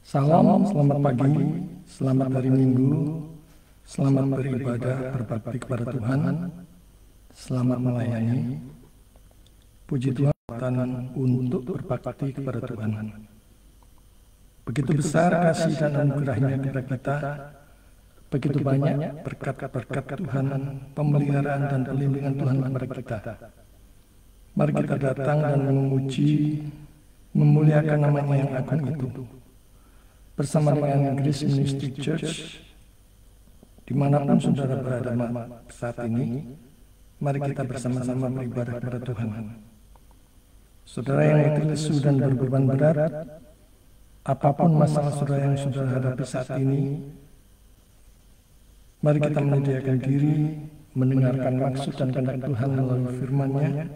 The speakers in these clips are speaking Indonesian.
Salam, selamat pagi, selamat hari Minggu, selamat beribadah, berbakti kepada Tuhan, selamat melayani. Puji Tuhan untuk berbakti kepada Tuhan. Begitu besar kasih dan anugerah-Nya kepada kita, begitu banyak berkat-berkat Tuhan, pemeliharaan dan perlindungan Tuhan kepada kita. Mari kita datang dan memuji, memuliakan nama-Nya yang agung itu. Bersama dengan Grace Ministry Church, dimanapun saudara berada saat ini, mari kita bersama-sama beribadah kepada Tuhan. Saudara yang letih lesu dan berbeban berat, apapun masalah saudara yang saudara hadapi saat ini, mari kita menyediakan diri, mendengarkan maksud dan kehendak Tuhan melalui firman-Nya.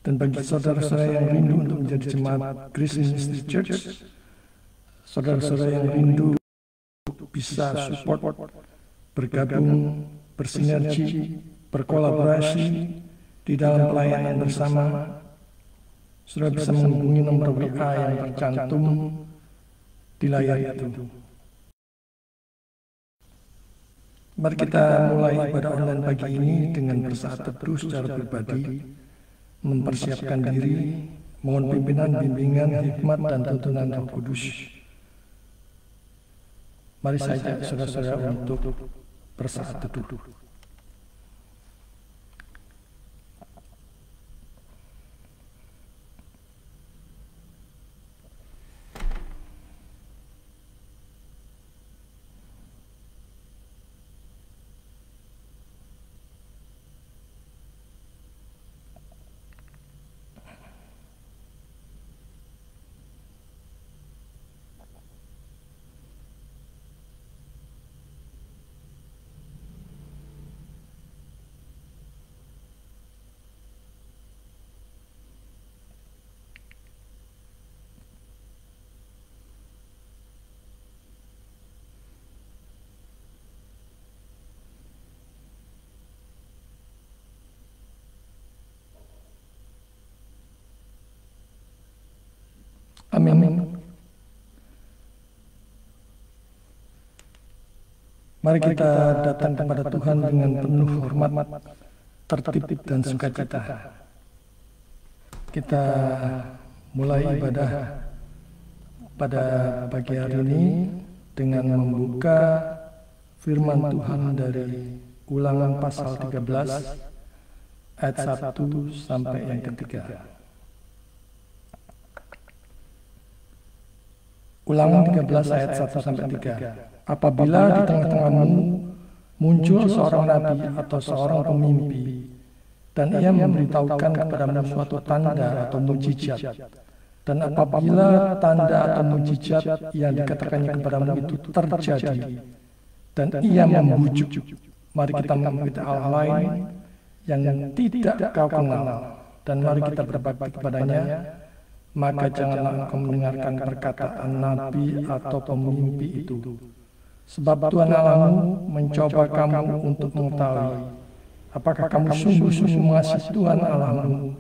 Dan bagi saudara-saudara yang rindu untuk menjadi jemaat Grace Ministry Church, saudara-saudara yang rindu bisa support, bergabung, bersinergi, berkolaborasi di dalam pelayanan bersama, saudara bisa menghubungi nomor WA yang tercantum di layar itu. Mari kita mulai ibadah online pagi ini dengan bersaat teduh secara pribadi, mempersiapkan diri, mohon pimpinan, bimbingan, hikmat, dan tuntunan Roh Kudus. Mari saja saudara-saudara untuk bersaat teduh. Amin. Mari kita datang kepada Tuhan dengan penuh hormat, tertib dan sukacita. Kita mulai ibadah pada pagi hari ini dengan membuka firman Tuhan dari Ulangan pasal 13 ayat 1 sampai yang ketiga. Ulangan 13 ayat 1 sampai 3. Apabila di tengah-tengahmu muncul seorang nabi atau seorang pemimpi, dan ia memberitahukan kepadamu suatu tanda atau mujizat, dan apabila tanda atau mujizat yang dikatakannya kepadamu itu terjadi, dan ia membujuk, mari kita mengikuti Allah lain yang tidak kau kenal, dan mari kita berbakti kepadanya, maka janganlah engkau mendengarkan perkataan nabi atau pemimpi itu. Sebab Tuhan Allahmu mencoba kamu untuk mengetahui apakah kamu sungguh-sungguh mengasihi Tuhan Allahmu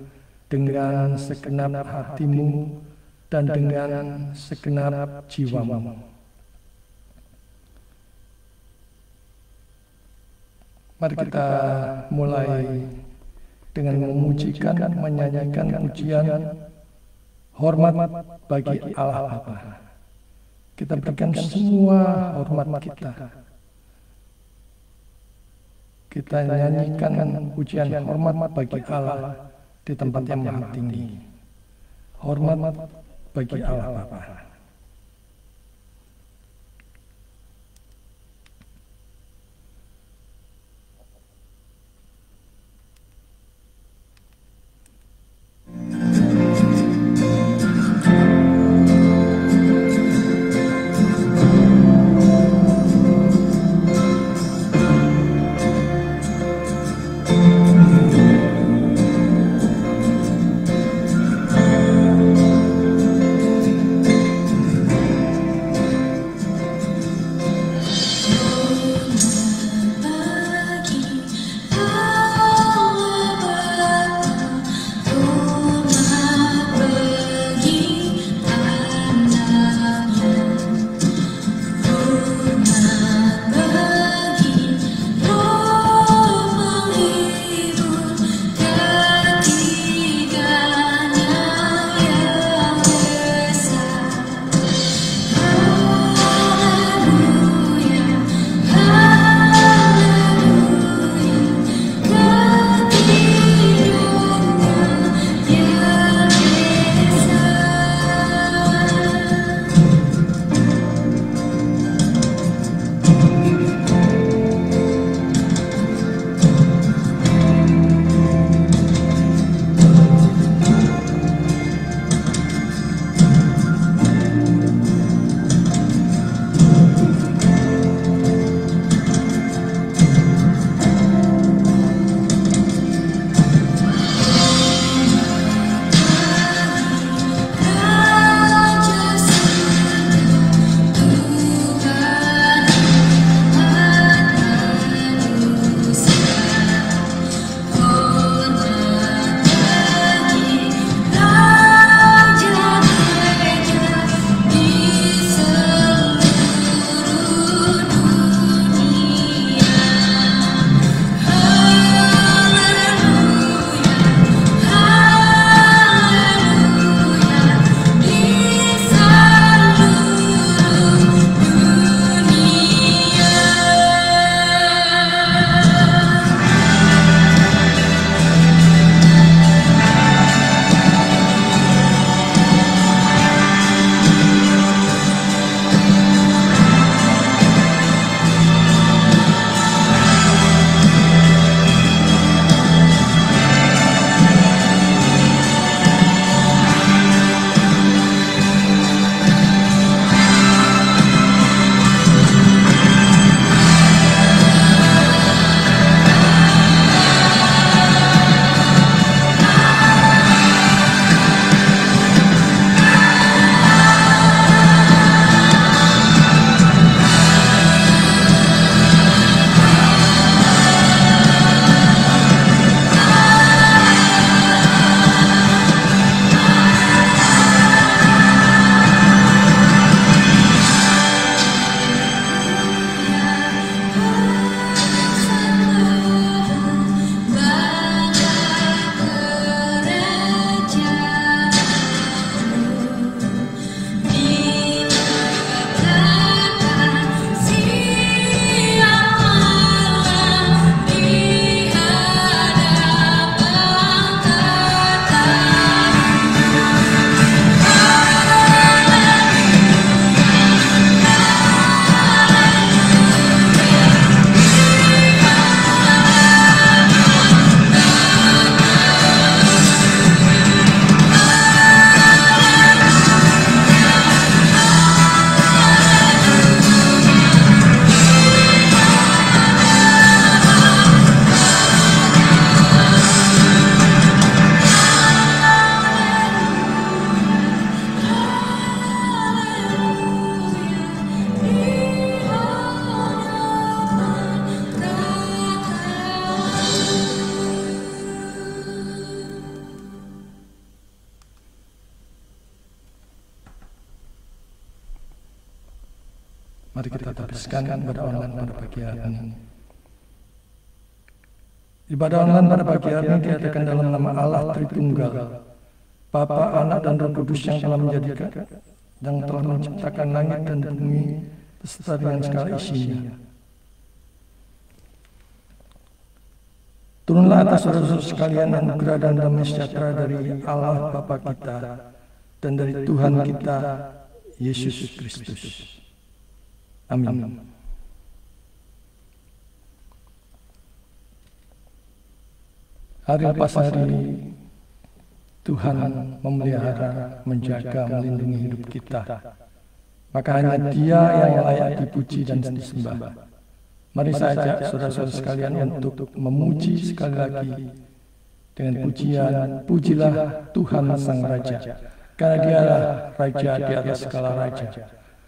dengan segenap hatimu dan dengan segenap jiwamu. Mari kita mulai dengan memujikan, menyanyikan pujian hormat bagi Allah Bapa. Kita berikan semua hormat kita. Kita nyanyikan pujian hormat bagi Allah di tempat yang maha tinggi. Hormat bagi Allah Bapa. menggratiskan ibadah online pada pagi hari ini. Ibadah online pada pagi hari ini diadakan dalam nama Allah Tritunggal, Bapa, Anak, dan Roh Kudus yang telah menciptakan langit dan bumi beserta dengan segala isinya. Turunlah atas saudara-saudara sekalian anugerah dan damai sejahtera dari Allah Bapa kita dan dari Tuhan kita Yesus Kristus. Amin. Hari lepas hari Tuhan memelihara, menjaga, melindungi hidup kita. Maka hanya Dia yang layak dipuji dan disembah. Mari saya ajak saudara-saudara sekalian untuk memuji sekali lagi dengan pujian, pujilah Tuhan Sang Raja, karena Dialah Raja di atas segala raja.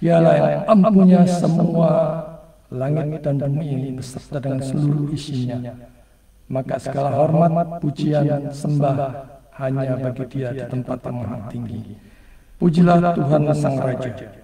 Dialah yang empunya semua langit dan bumi ini beserta dengan seluruh isinya. Maka segala hormat, pujian, sembah hanya bagi Dia di tempat yang maha tinggi. Pujilah Tuhan Sang Raja.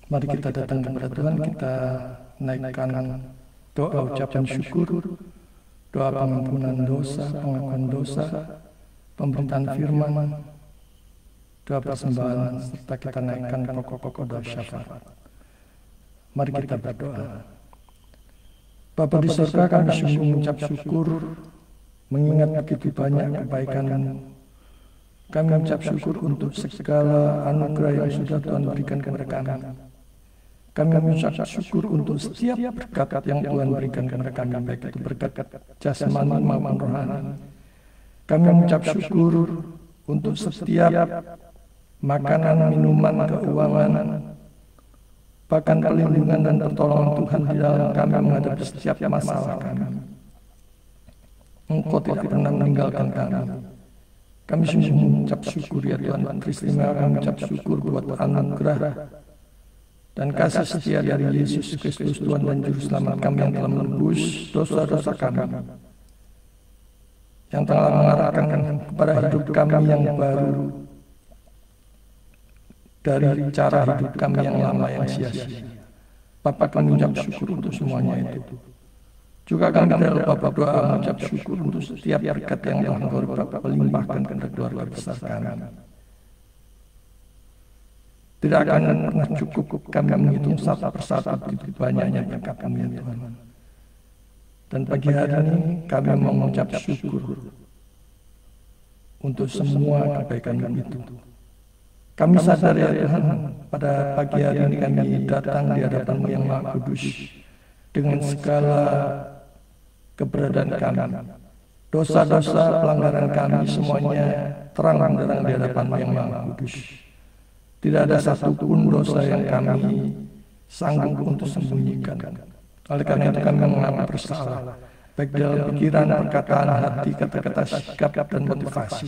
Mari kita datang kepada Tuhan, kita naikkan doa ucapan syukur, doa pengampunan dosa, pengakuan dosa, pemberitaan firman, doa persembahan, serta kita naikkan pokok-pokok doa syafaat. Mari kita berdoa. Bapa di surga, kami sungguh mengucap syukur, mengingat begitu banyak kebaikan-Mu. Kami mengucap syukur untuk segala anugerah yang sudah Tuhan berikan kepada kami. Kami mengucap syukur untuk setiap berkat yang Tuhan berikan kepada kami, baik itu berkat jasmani maupun rohani. Kami mengucap syukur untuk setiap makanan, minuman, keuangan, bahkan perlindungan dan pertolongan Tuhan di dalam kami menghadapi setiap masalah kami. Engkau tidak pernah meninggalkan kami. Kami sungguh mengucap syukur ya Tuhan. Teristimewa kami mengucap syukur buat anugerah dan kasih setia dari Yesus Kristus Tuhan dan Juru Selamat kami yang telah menebus dosa-dosa kami, yang telah mengarahkan kepada hidup kami yang baru dari cara hidup kami yang lama yang sia-sia. Bapa, kami mengucap syukur untuk semuanya itu. Juga kami tidak lupa berdoa mengucap syukur untuk setiap berkat yang telah Engkau limpahkan kepada keluarga besar kami. Tidak akan pernah cukup kami menghitung satu persatu begitu banyaknya berkat-Mu ya Tuhan. Dan pagi hari ini kami mau mengucap syukur untuk semua kebaikan itu. Kami sadar ya Tuhan, pada pagi hari ini kami datang di hadapan-Mu yang Maha Kudus dengan segala keberadaan kami. Dosa-dosa pelanggaran kami semuanya terang benderang di hadapan-Mu yang Maha Kudus. Tidak ada satupun dosa yang kami sanggup untuk sembunyikan. Oleh karena itu kami mengaku bersalah, baik dalam pikiran, perkataan, hati, kata-kata, sikap, dan motivasi.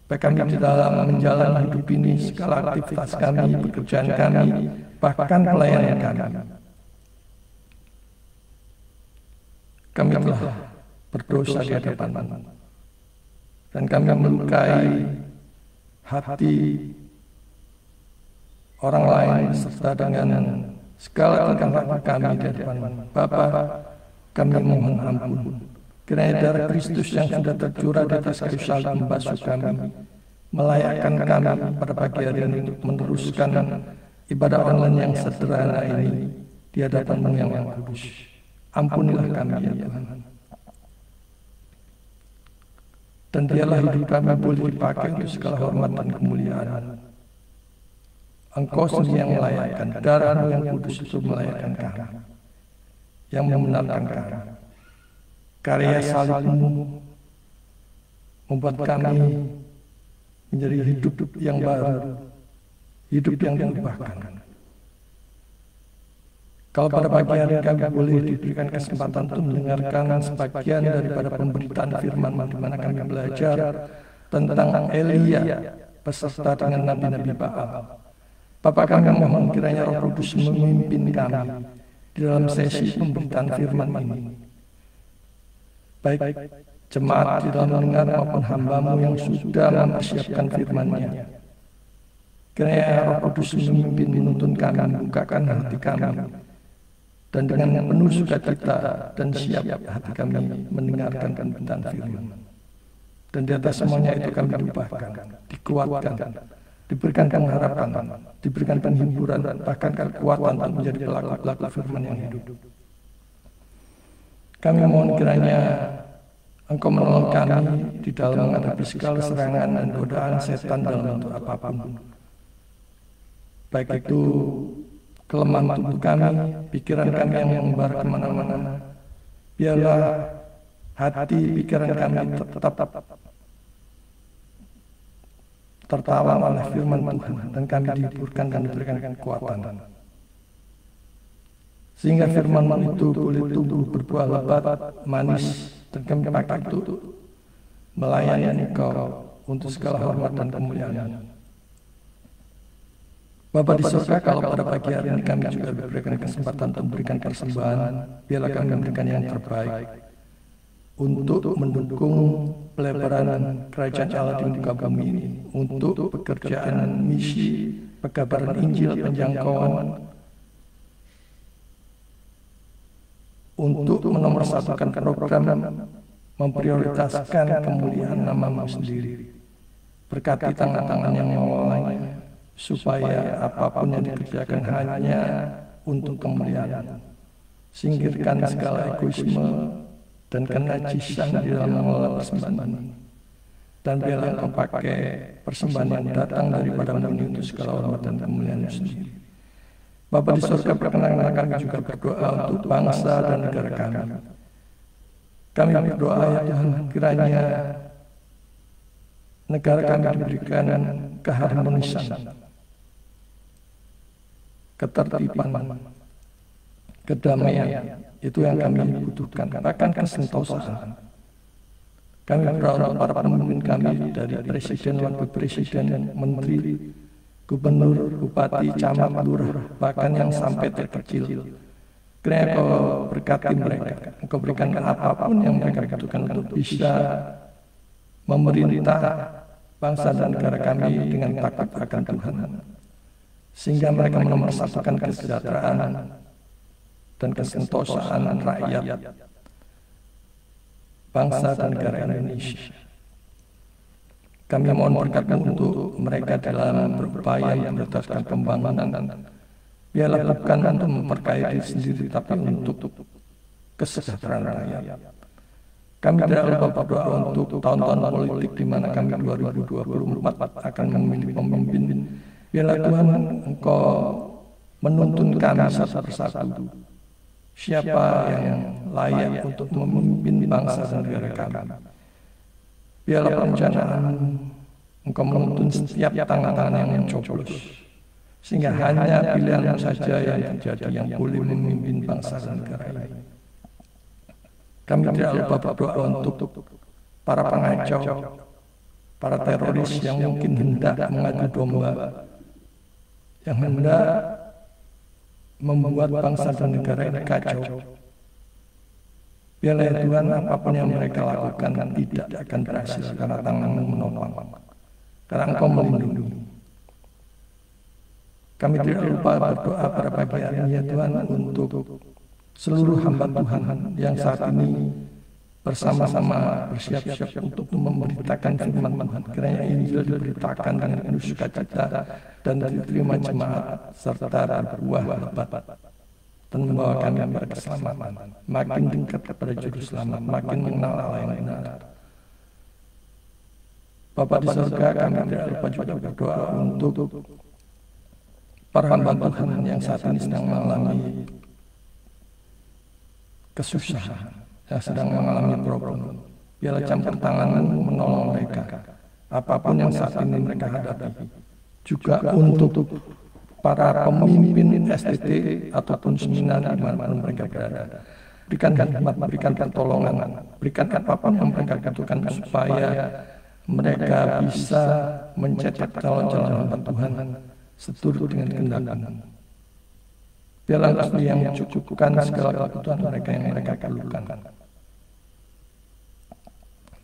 Baik kami di dalam menjalani hidup ini, segala aktivitas kami, pekerjaan kami, bahkan pelayanan kami. Kami telah berdosa di hadapan-Mu, dan kami melukai hati orang lain serta dengan segala tingkah laku kami di hadapan-Mu. Bapa, kami mohon ampun. Kiranya darah Kristus yang sudah tercurah di atas kayu salib membasuh kami, melayakkan kami pada pagi hari ini untuk meneruskan ibadah online yang sederhana ini di hadapan-Mu yang Maha Kudus. Ampunilah kami ya Tuhan. Dan biarlah hidup kami boleh dipakai untuk segala hormat dan kemuliaan. Engkau sendiri yang melayakkan, darah-Mu yang kudus itu melayakkan kami, yang membenarkan kami. Karya salib-Mu membuat kami menjadi hidup yang baru, hidup yang diubahkan. Kalau pada pagi hari kami boleh diberikan kesempatan untuk mendengarkan sebagian daripada pemberitaan firman-Mu, di mana kami belajar tentang Elia beserta dengan nabi-nabi Baal. Bapak, kami mohon kiranya Roh Kudus memimpin kami di dalam sesi pemberitaan firman ini. Baik jemaat di dalam mendengar maupun hamba-Mu yang sudah mempersiapkan firman-Nya. Kiranya Roh Kudus memimpin, menuntun kami, membukakan hati kami, dan dengan penuh sukacita dan siap hati kami mendengarkan pemberitaan firman. Dan di atas semuanya itu kami diubahkan, dikuatkan, diberikan pengharapan, diberikan penghiburan, bahkan kekuatan untuk menjadi pelaku-pelaku firman yang hidup. Kami mohon kiranya Engkau menolong kami di dalam menghadapi segala serangan dan godaan setan dalam bentuk apapun. Baik itu kelemahan tubuh kami, pikiran kami yang membara kemana-mana. Biarlah hati pikiran kami tetap tertawa oleh firman Tuhan, dan kami dihiburkan dan diberikan kekuatan, sehingga firman-Mu itu boleh tumbuh berbuah lebat, manis, dan kami pakai itu melayani Engkau untuk segala hormat dan kemuliaan. Bapa di surga, kalau pada pagi hari ini kami juga diberikan kesempatan untuk memberikan persembahan, biarlah kami memberikan yang terbaik untuk mendukung pelebaran kerajaan Allah di muka bumi ini, untuk pekerjaan misi, pekabaran Injil, penjangkauan, untuk menomorsatukan program, memprioritaskan kemuliaan nama-Mu sendiri. Berkati tangan-tangan yang mengolahnya, supaya apapun yang dikerjakan hanya untuk kemuliaan. Singkirkan segala egoisme dan kenajisan di dalam mengelola persembahan ini. Dan biarlah Engkau pakai persembahan yang datang daripada-Mu ini untuk segala hormat dan kemuliaan-Mu sendiri. Bapa di surga, perkenankan kami juga berdoa untuk bangsa dan negara kami. Kami berdoa ya Tuhan, kiranya negara kami diberikan keharmonisan, ketertiban, kedamaian, itu yang kami butuhkan, bahkan kesentosaan. Kami berdoa untuk para pemimpin kami, dari presiden, wakil presiden, menteri, gubernur, bupati, camat, lurah, bahkan yang sampai terkecil. Kiranya Kau berkati mereka, Engkau berikan apapun yang mereka butuhkan untuk bisa memerintah bangsa dan negara kami dengan takut akan Tuhan, sehingga mereka menomorsatukan kesejahteraan dan kesentosaan rakyat bangsa dan negara Indonesia. Kami mohon berkat-Mu untuk mereka dalam berupaya berdasarkan pembangunan. Biarlah bukan untuk memperkaya diri sendiri, tapi untuk kesejahteraan rakyat. Kami tidak lupa berdoa untuk tahun-tahun politik di mana kami 2024 akan memilih pemimpin. Biarlah Tuhan Engkau menuntun kami satu persatu. Siapa yang layak untuk memimpin bangsa dan negara kami. Biarlah perencanaan Engkau menuntun setiap tangan-tangan yang mencoblos. Sehingga hanya pilihan saja yang terjadi yang boleh memimpin bangsa dan negara ini. Kami tidak lupa berdoa untuk para pengacau, para teroris yang mungkin hendak mengadu domba, yang hendak membuat bangsa dan negara ini kacau. Biarlah Tuhan, apapun yang mereka lakukan tidak akan berhasil karena tangan-Mu menopang, karena Engkau melindungi. Kami tidak lupa berdoa pada pagi hari ini ya Tuhan untuk seluruh hamba Tuhan yang saat ini bersama-sama bersiap-siap untuk memberitakan firman Tuhan. Kiranya Injil diberitakan dengan penuh sukacita dan diterima jemaat serta berbuah lebat dan membawa kami kepada keselamatan. Makin dekat kepada juru selamat, makin mengenal Allah yang benar. Bapa di surga, kami tidak lupa juga berdoa untuk para hamba Tuhan yang saat ini sedang mengalami kesusahan, yang sedang mengalami problem. Biarlah campur tangan-Mu menolong mereka, apapun yang saat ini mereka hadapi. Juga untuk para pemimpin STT ataupun seminar dimanapun mereka berada. Berikan hikmat, berikan pertolongan, berikan apapun yang mereka butuhkan supaya mereka bisa mencetak calon-calon hamba Tuhan seturut dengan kehendak-Mu. Biarlah Engkau yang mencukupkan segala kebutuhan mereka yang mereka perlukan,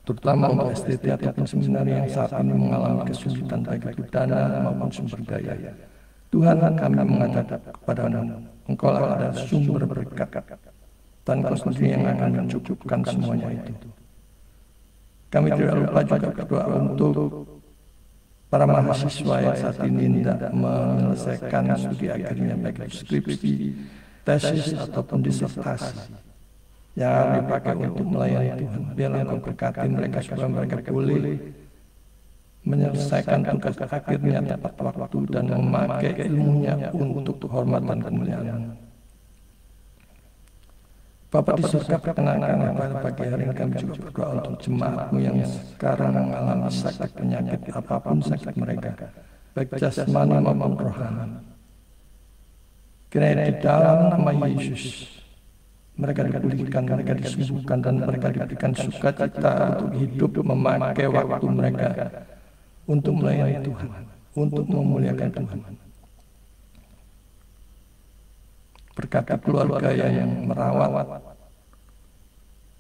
terutama untuk STT ataupun seminar yang saat ini mengalami kesulitan baik itu dana maupun sumber daya. Tuhan, kami menghadap kepada-Mu, Engkau adalah sumber berkat, dan Engkau sendiri yang akan mencukupkan semuanya itu. Kami tidak lupa juga berdoa untuk para mahasiswa yang saat ini tidak menyelesaikan studi akhirnya, baik itu skripsi, tesis ataupun disertasi yang dipakai untuk melayani Tuhan. Biarlah Engkau berkati mereka supaya mereka boleh menyelesaikan tugas akhirnya tepat waktu dan memakai ilmunya untuk kehormatan kemuliaan. Bapa di surga, perkenankan pada pagi hari ini kami juga berdoa untuk jemaat-Mu yang sekarang mengalami sakit penyakit apapun sakit mereka, baik jasmani maupun rohani. Kiranya di dalam nama Yesus mereka dipulihkan, mereka disembuhkan, dan mereka diberikan sukacita untuk hidup memakai waktu mereka untuk melayani Tuhan, untuk memuliakan Tuhan. Berkati keluarga yang merawat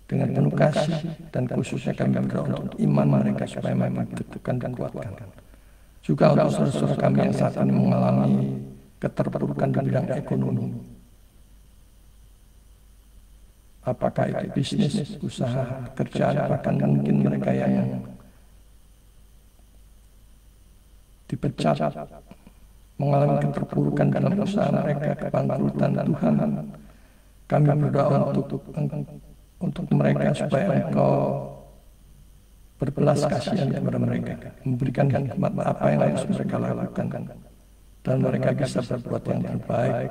dengan penuh kasih, dan khususnya kami berdoa untuk iman mereka supaya mereka diteguhkan dan kuatkan. Juga untuk saudara-saudara kami yang saat ini mengalami keterpurukan di bidang ekonomi, apakah itu bisnis, usaha, pekerjaan, bahkan mungkin mereka yang dipecat, mengalami keterpurukan dalam usaha mereka, kebangkrutan. Tuhan, kami berdoa untuk mereka supaya Engkau berbelas kasihan kepada mereka, memberikan hikmat apa yang harus mereka lakukan, dan mereka bisa berbuat yang terbaik,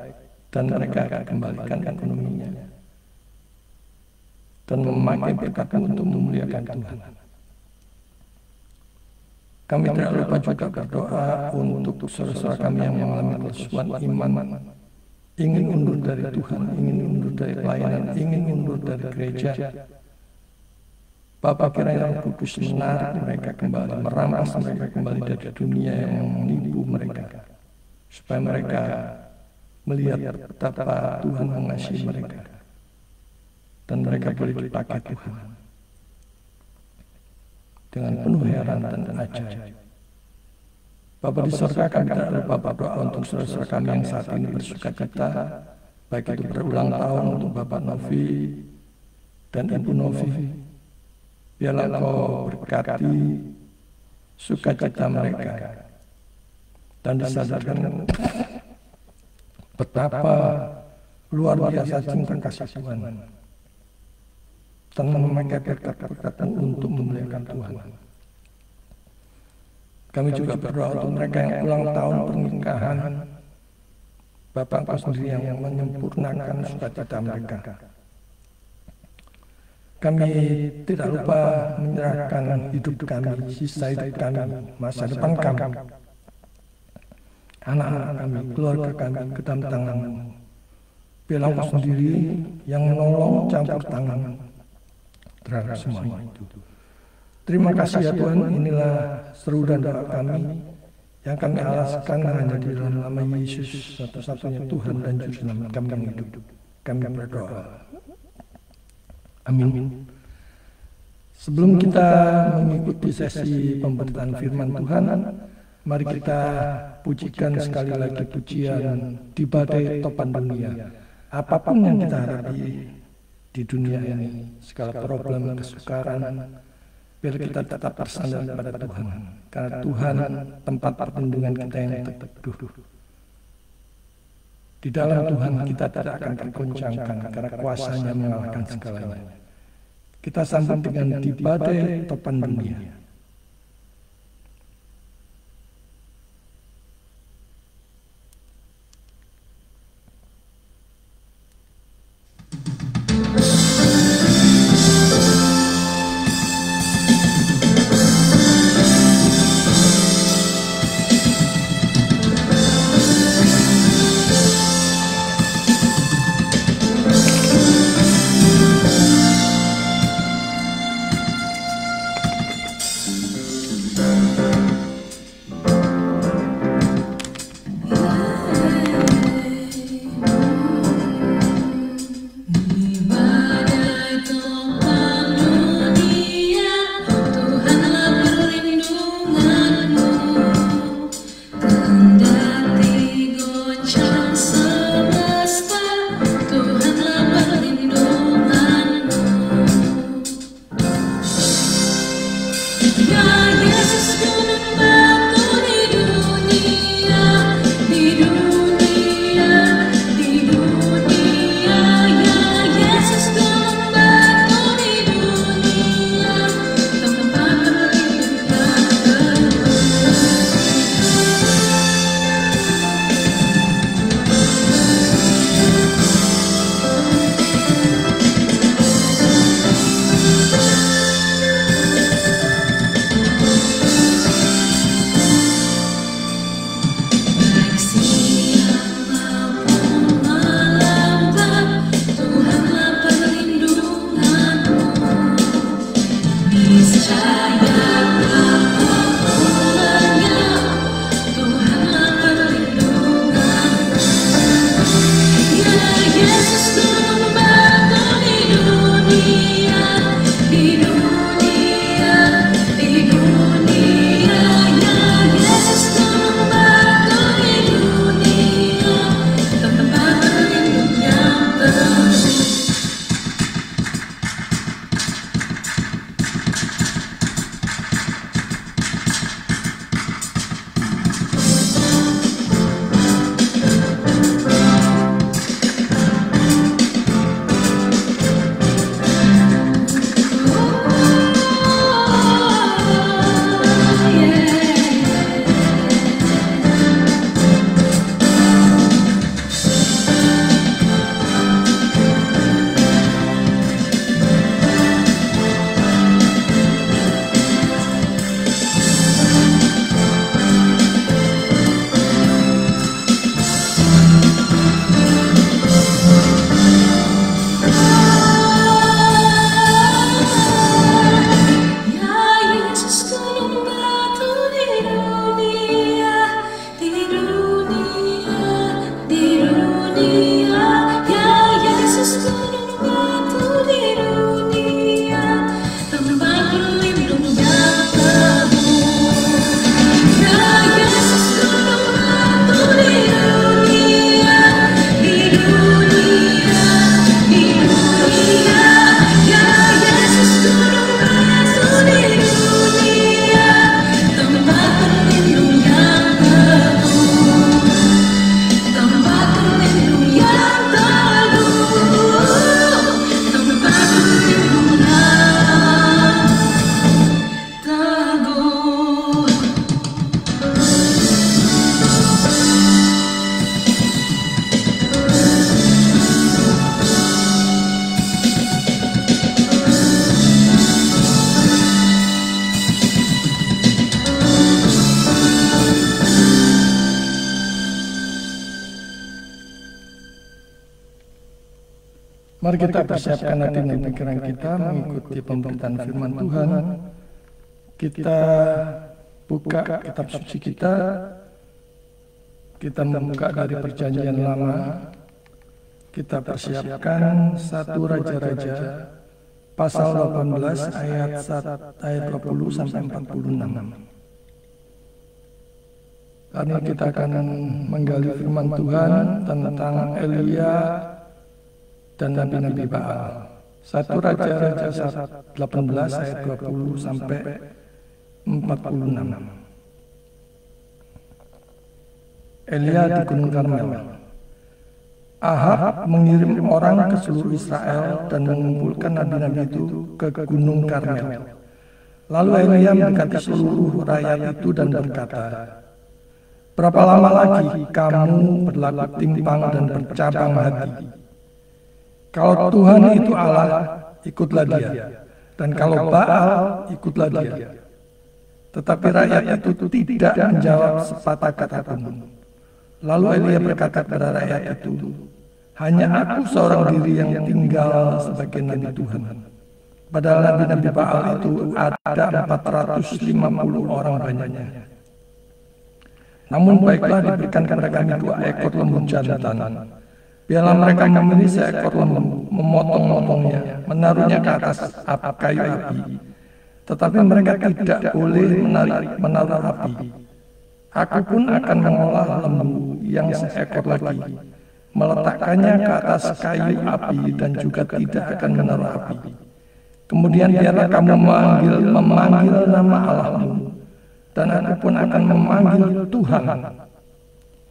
dan mereka akan kembalikan ekonominya dan memakai berkat-Mu untuk memuliakan Tuhan. Kami tidak lupa juga berdoa untuk saudara-saudara kami yang mengalami kesulitan iman, ingin undur dari Tuhan, ingin undur dari pelayanan, ingin undur dari gereja. Bapa, kiranya Roh Kudus menarik mereka kembali, merampas mereka kembali dari dunia yang menipu mereka, supaya mereka melihat betapa Tuhan mengasihi mereka, dan mereka boleh dipakai Tuhan dengan penuh heran dan ajaib. Bapa di surga, kami tidak lupa berdoa untuk saudara-saudara kami yang saat ini bersukacita, baik itu berulang tahun untuk Bapak Novi dan Ibu Novi. Biarlah Engkau berkati sukacita mereka, dan disadarkan betapa luar biasa cinta kasih Tuhan dan memakai berkat-berkat untuk memuliakan Tuhan. Kami juga berdoa untuk mereka yang ulang tahun pernikahan, Bapak Engkau sendiri yang menyempurnakan sukacita mereka. Kami tidak lupa menyerahkan hidup kami, sisa hidup kami, masa depan kami, anak-anak kami, keluarga kami ke dalam tangan-Mu. Biarlah Engkau sendiri yang menolong campur tangan terhadap semua itu. Terima kasih ya Tuhan, inilah seru dan doa kami yang kami alaskan hanya di dalam nama Yesus, satu-satunya Tuhan dan Juru Selamat kami yang hidup. Kami berdoa. Amin. Sebelum kita mengikuti sesi pemberitaan firman Tuhan, mari kita pujikan sekali lagi pujian di badai topan dunia. Apapun yang kita hadapi di dunia ini, segala problem, kesukaran, biar kita tetap bersandar pada Tuhan. Karena Tuhan tempat perlindungan kita yang teduh. Di dalam Tuhan kita tidak akan tergoncangkan karena kuasa-Nya mengalahkan segalanya. Kita sambung dengan di badai topan dunia. Mari kita persiapkan hati dan pikiran kita mengikuti pemberitaan firman Tuhan. Kita buka kitab suci kita. Kita membuka dari Perjanjian Lama. Kita persiapkan 1 Raja-Raja pasal 18 ayat 20 sampai 46. Hari ini kita akan menggali firman Tuhan tentang Elia dan nabi-nabi Baal. 1 Raja-Raja 18 ayat 20 sampai 46. Elia di Gunung Karmel. Ahab mengirim orang ke seluruh Israel dan mengumpulkan nabi-nabi itu ke Gunung Karmel. Lalu Elia mendekati seluruh rakyat itu dan berkata, "Berapa lama lagi kamu berlaku timpang dan bercabang hati? Kalau Tuhan itu Allah, ikutlah Dia, dan kalau Baal, ikutlah Dia." Tetapi rakyat itu tidak menjawab sepatah kata pun. Lalu Elia berkata kepada rakyat itu, "Hanya aku seorang diri yang tinggal sebagai nabi Tuhan. Padahal nabi-nabi Baal itu ada 450 orang banyaknya. Namun baiklah diberikan kepada kami 2 ekor lembu jantan. Biarlah mereka memilih seekor lembu, memotong-motongnya, menaruhnya ke atas kayu api. Tetapi mereka tidak boleh menaruh api. Aku pun akan mengolah lembu yang seekor lagi, meletakkannya ke atas kayu api dan juga tidak akan menaruh api. Kemudian biarlah kamu memanggil nama Allahmu, dan aku pun akan memanggil Tuhan.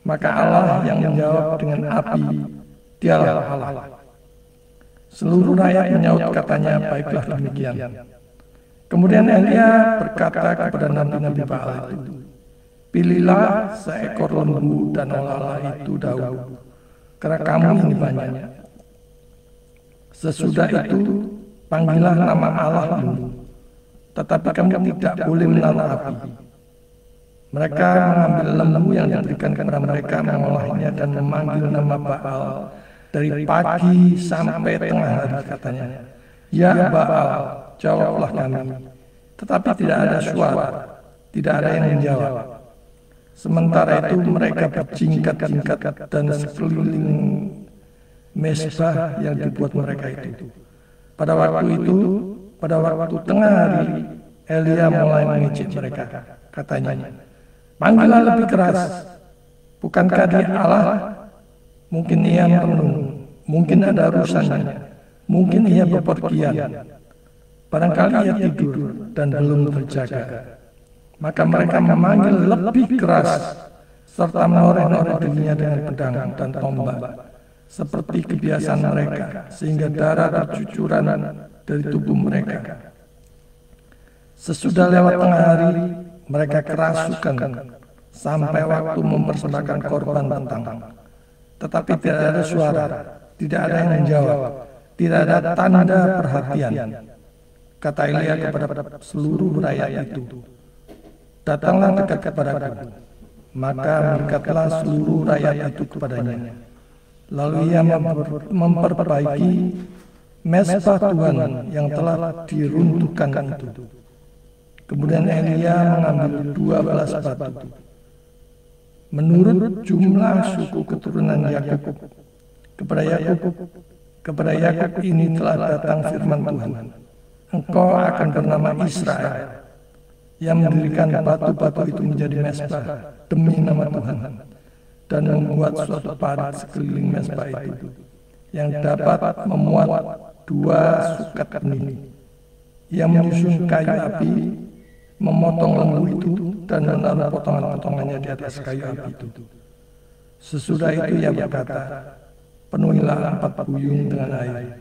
Maka Allah yang menjawab dengan api, Dialah Allah." Seluruh rakyat menyaut katanya, "Baiklah demikian." Kemudian Elia berkata kepada nabi-nabi Baal itu, "Pilihlah seekor lembu dan olahlah itu dahulu, karena kamu ini banyak. Sesudah itu panggillah nama Allahmu, tetapi kamu tidak boleh menaruh api." Mereka mengambil lembu yang diberikan kepada mereka, mengolahnya dan memanggil nama Baal dari pagi sampai tengah hari, katanya, "Ya Baal, jawablah kami." Tetapi tidak ada suara, tidak ada yang menjawab. Sementara itu mereka berjingkat-jingkat dan sekeliling mesbah yang dibuat mereka itu. Pada waktu tengah hari, Elia mulai mengejek mereka. Katanya, "Panggillah lebih keras. Bukankah Dia Allah? Mungkin Ia merenung, mungkin ada urusannya, mungkin Ia bepergian. Barangkali Ia tidur dan belum terjaga." Maka mereka memanggil lebih keras, serta menoreh-noreh dirinya dengan pedang dan tombak, seperti kebiasaan mereka, sehingga darah bercucuran dari tubuh mereka. Sesudah lewat tengah hari, mereka kerasukan sampai waktu mempersembahkan korban petang. Tetapi tidak ada suara, tidak ada yang menjawab, tidak ada tanda perhatian. Kata Elia kepada seluruh rakyat itu, "Datanglah dekat kepadaku." Maka mendekatlah seluruh rakyat itu kepadanya. Lalu ia memperbaiki mesbah Tuhan yang telah diruntuhkan itu. Kemudian Elia mengambil 12 batu. Menurut jumlah suku keturunan Yakub, kepada Yakub ini telah datang firman Tuhan, "Engkau akan bernama Israel." Yang mendirikan batu-batu itu menjadi mesbah demi nama Tuhan, dan membuat suatu parit sekeliling mesbah itu yang dapat memuat 2 sukat benih. Ia menyusun kayu api, memotong lembu itu, dan menaruh potongan-potongannya di atas kayu api itu. Sesudah itu ia berkata, "Penuhilah 4 buyung dengan air,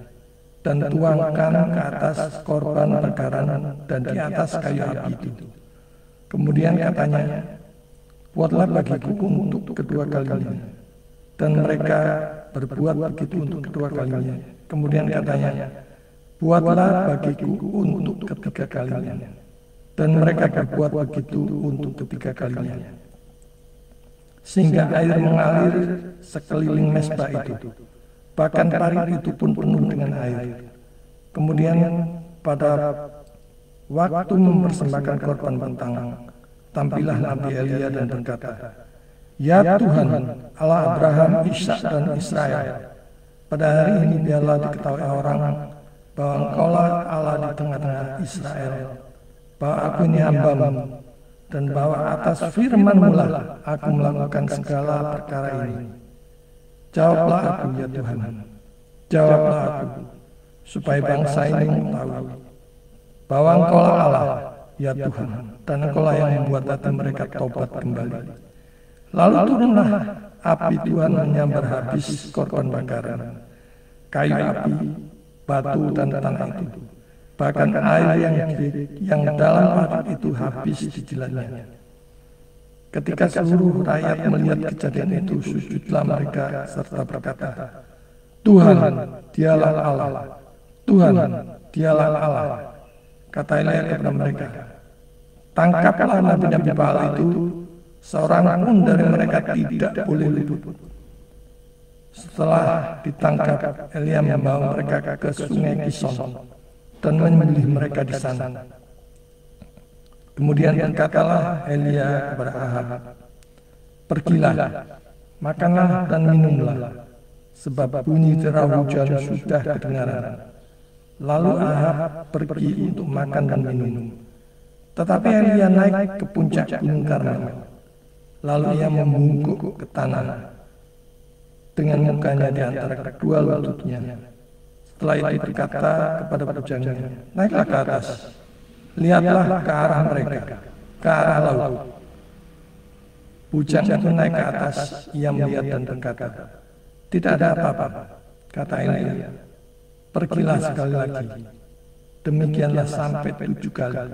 dan tuangkan ke atas korban perkaran dan di atas kayu api itu." Kemudian katanya, "Buatlah bagiku untuk kedua kalinya." Dan mereka berbuat begitu untuk kedua kalinya. Kemudian katanya, "Buatlah bagiku untuk ketiga kalinya." Dan mereka berbuat begitu untuk ketiga kalinya. Sehingga air mengalir sekeliling mesbah itu. bahkan parit itu pun penuh dengan air. Kemudian pada waktu mempersembahkan korban bentang, tampillah Nabi Elia dan berkata, "Ya Tuhan, Allah Abraham, Ishak dan Israel, pada hari ini biarlah diketahui orang bahwa Engkaulah Allah di tengah-tengah Israel, bahwa aku ini hamba-Mu, dan bahwa atas firman-Mu lah aku melakukan segala perkara ini. Jawablah aku, ya Tuhan, jawablah aku, supaya bangsa ini mengetahui bahwa Engkaulah Allah, ya Tuhan, dan Engkaulah yang membuat hati mereka taubat kembali." Lalu turunlah api Tuhan menyambar habis korban bakaran, kayu api, batu dan tanah itu. Bahkan air yang dalam parit itu habis dijilatnya. Ketika seluruh rakyat melihat kejadian itu, sujudlah mereka serta berkata, "Tuhan, dialah Allah. Tuhan, dialah Allah." Kata Elia kepada mereka, "Tangkaplah nabi-nabi Baal itu, seorang pun dari mereka tidak boleh luput." Setelah ditangkap, Elia membawa mereka ke sungai Kison dan menyembelih mereka di sana. Kemudian berkatalah Elia kepada Ahab, "Pergilah, makanlah dan minumlah, sebab bunyi derau hujan sudah kedengaran." Lalu Ahab pergi untuk makan dan minum. Tetapi Elia naik ke puncak gunung Karmel. Lalu ia membungkuk ke tanah dengan mukanya di antara kedua lututnya. Setelah itu berkata kepada bujangnya, "Naiklah ke atas, lihatlah ke arah mereka, ke arah laut." Bujang itu naik ke atas, ia melihat dan berkata, "Tidak ada apa-apa." Kata Elia, "Pergilah sekali lagi." Demikianlah sampai 7 kali.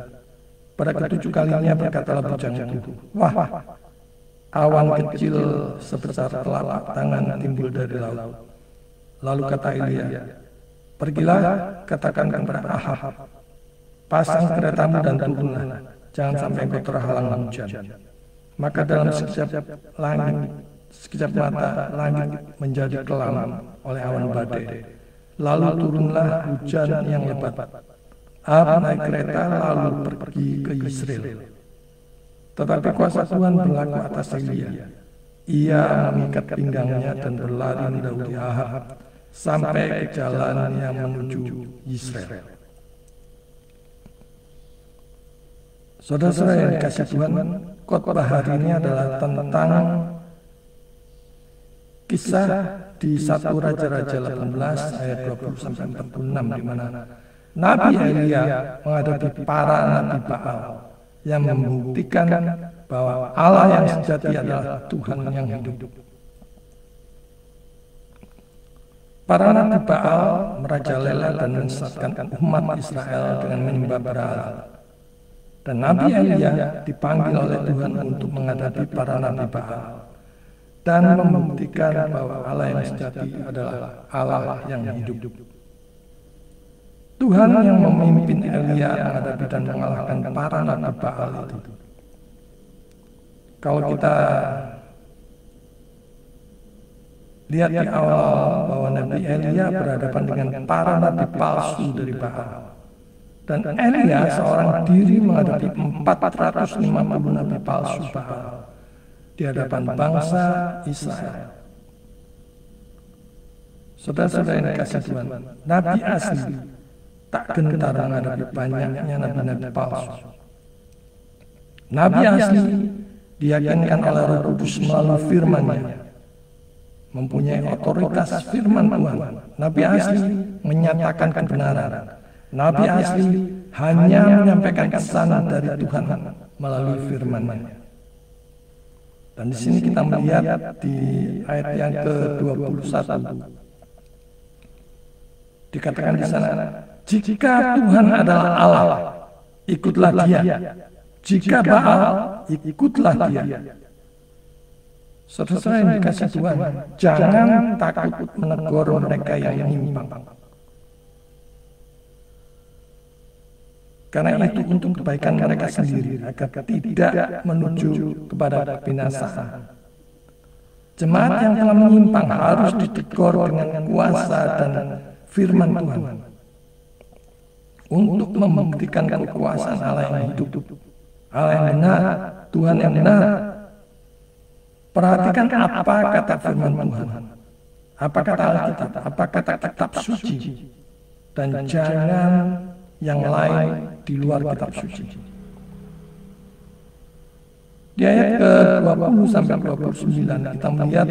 Pada ke-7 kalinya berkatalah bujang itu, "Wah, awan kecil sebesar telapak tangan timbul dari laut." Lalu kata Elia, "Pergilah, katakan kepada Ahab, pasang keretamu dan turunlah, jangan sampai engkau terhalang hujan." Maka dalam sekejap mata langit menjadi kelam oleh awan badai. Lalu turunlah hujan yang lebat. Ahab naik kereta lalu pergi ke Yisrael. Tetapi kuasa Tuhan berlaku atas Elia. Ia mengikat pinggangnya dan berlari mendahului Ahab sampai ke jalan yang menuju Yisrael. Saudara-saudara yang dikasihi Tuhan, khotbah hari ini adalah tentang kisah di 1 Raja-Raja 18 ayat 20-46, di mana Nabi Elia menghadapi para nabi Baal yang membuktikan bahwa Allah yang sejati adalah Tuhan yang hidup. Para nabi Baal merajalela dan menyesatkan umat Israel dengan menyembah berhala. Dan Nabi Elia dipanggil oleh Tuhan untuk menghadapi para nabi Baal dan membuktikan bahwa Allah yang sejati adalah Allah yang hidup. Tuhan yang memimpin Elia menghadapi dan mengalahkan para nabi Baal itu. Kalau kita lihat di awal bahwa Nabi Elia berhadapan dengan para nabi palsu dari Baal. Dan Elia seorang diri menghadapi 450 nabi palsu Baal di hadapan bangsa Israel. Saudara-saudara yang dikasihi Tuhan, nabi asli tak gentar menghadapi banyaknya nabi-nabi palsu. Nabi asli diyakinkan oleh Roh Kudus melalui firman-Nya, mempunyai otoritas firman Tuhan. Nabi asli menyatakan kebenaran. Nabi asli hanya menyampaikan kesan dari Tuhan melalui firman-Nya. Dan di sini kita melihat di ayat yang ke-21 dikatakan di sana, "Jika Tuhan adalah Allah, ikutlah Dia. Jika Baal, ikutlah Dia." Saudara-saudara yang dikasihi Tuhan, jangan takut menegur mereka yang menyimpang. Karena itu untuk kebaikan mereka sendiri, agar tidak menuju kepada kebinasaan. Jemaat yang telah menyimpang harus ditegur dengan kuasa dan firman Tuhan untuk membuktikan kekuasaan Allah yang hidup, Allah yang benar, Tuhan yang benar. Perhatikan apa kata firman Tuhan, apa kata Alkitab, apa kata kitab suci, dan jangan yang lain di luar kitab suci. Di ayat ke-20 sampai 29 kita melihat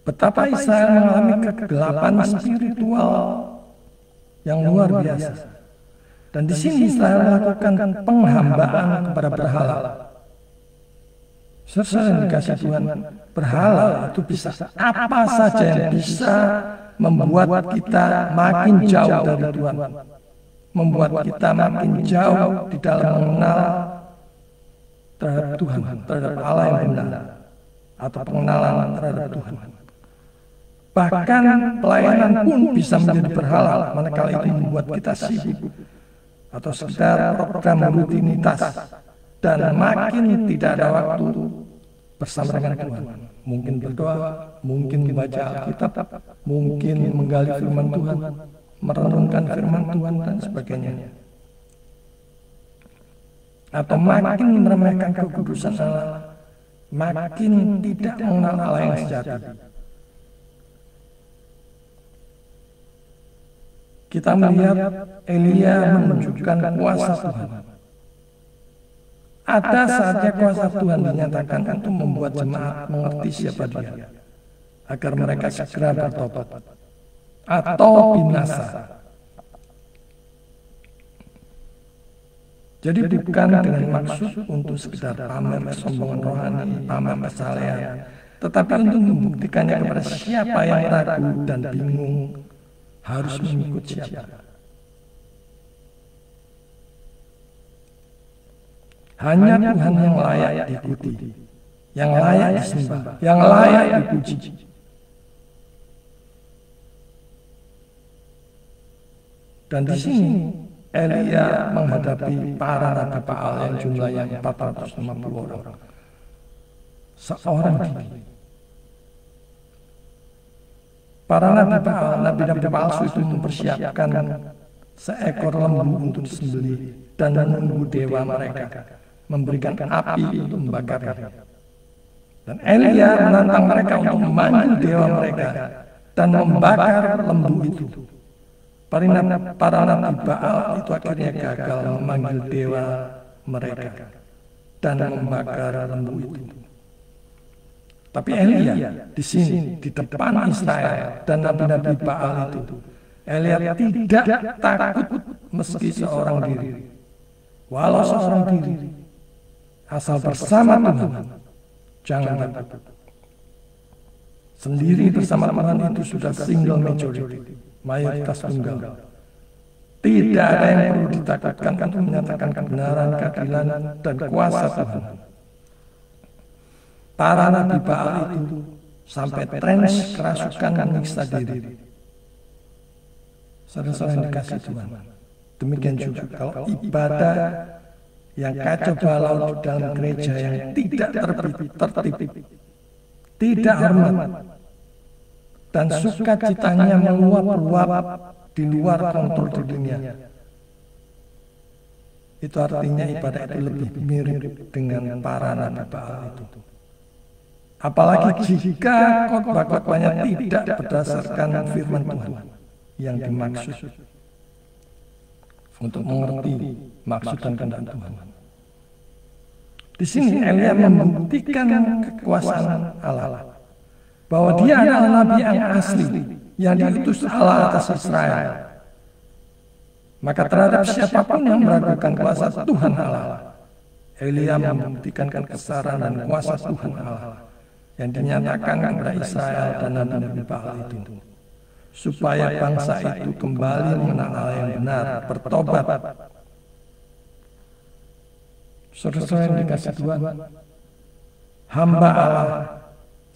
betapa Israel mengalami kegelapan spiritual yang luar biasa. Dan di sini Israel melakukan penghambaan kepada berhala. Saudara yang dikasih Tuhan, berhala itu bisa apa saja yang bisa membuat kita makin jauh dari Tuhan, membuat kita makin jauh di dalam mengenal terhadap Tuhan, terhadap Allah yang benar, atau pengenalan terhadap Tuhan. Bahkan pelayanan pun bisa menjadi berhala manakala itu membuat kita sibuk atau sekedar program rutinitas dan makin tidak ada waktu bersama dengan Tuhan. Mungkin berdoa, mungkin membaca Alkitab, mungkin menggali firman Tuhan, merenungkan firman Tuhan dan sebagainya. Atau makin meremehkan kekudusan Allah, makin tidak mengenal Allah yang sejati. Kita melihat Elia menunjukkan kuasa Tuhan. Ada saatnya kuasa Tuhan dinyatakan untuk membuat jemaat mengerti siapa Dia, agar mereka segera bertobat atau binasa. Jadi bukan dengan maksud untuk sekedar pamer kesombongan rohani, pamer kesalehan, tetapi untuk membuktikannya kepada siapa yang ragu dan bingung harus mengikut siapa. Hanya Tuhan yang layak diikuti, yang layak disembah, yang layak dipuji. Dan di sini Elia menghadapi para nabi Baal yang jumlahnya 450 orang. Seorang diri. Para nabi Baal, nabi-nabi palsu itu mempersiapkan seekor lembu untuk disembelih dan menunggu dewa mereka memberikan api untuk membakarnya. Dan Elia menantang mereka untuk memanggil dewa mereka dan membakar lembu itu. Para nabi Baal itu akhirnya gagal memanggil dewa mereka dan membakar lembu itu. Tapi Elia di sini di depan Israel dan nabi-nabi Baal itu, Elia tidak takut meski seorang diri. Walau seorang diri, asal bersama Tuhan, jangan takut. Sendiri bersama Tuhan itu sudah single majority, mayoritas tunggal. Tidak ada yang perlu ditakutkan untuk menyatakan kebenaran, keadilan, dan kuasa Tuhan. Para nabi Baal itu sampai trans kerasukan menyiksa diri. Saudara-saudara yang dikasih Tuhan, demikian juga kalau ibadah yang kacau balau dalam gereja yang tidak tertib, tidak hormat, dan sukacitanya meluap-luap di luar kontrol dirinya, itu artinya ibadah itu lebih mirip dengan para nabi Baal itu. Apalagi jika khotbah-khotbahnya tidak berdasarkan firman Tuhan yang dimaksud untuk mengerti maksud dan kehendak Tuhan. Di sini Elia membuktikan kekuasaan Allah, bahwa dia adalah nabi yang asli, yang diutus Allah atas Israel. Maka terhadap siapapun yang meragukan kuasa Tuhan Allah, Elia membuktikan kebesaran dan kuasa Tuhan Allah yang dinyatakan kepada Israel dan nabi-nabi Baal itu, supaya bangsa itu kembali mengenal Allah yang benar, bertobat. Saudara-saudara yang dikasih Tuhan, hamba Allah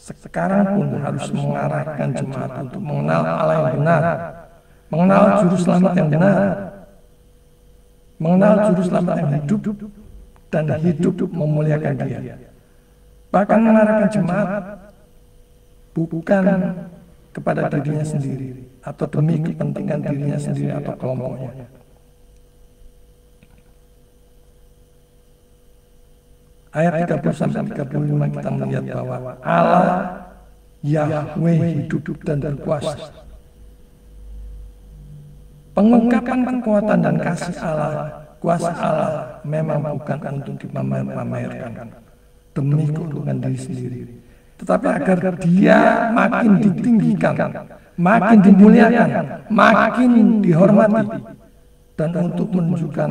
sekarang pun harus mengarahkan jemaat untuk mengenal Allah yang benar, mengenal juru selamat yang benar, mengenal juru selamat yang hidup, dan hidup memuliakan Dia. Bahkan mengarahkan jemaat bukan kepada dirinya sendiri atau demi kepentingan dirinya sendiri atau kelompoknya. Ayat 30-35 kita melihat bahwa Allah Yahweh hidup dan berkuasa. Pengungkapan kekuatan dan kasih Allah, kuasa Allah memang bukan untuk dipamerkan demi keuntungan diri sendiri, tetapi agar Dia makin ditinggikan, makin dimuliakan, makin dihormati, dan untuk menunjukkan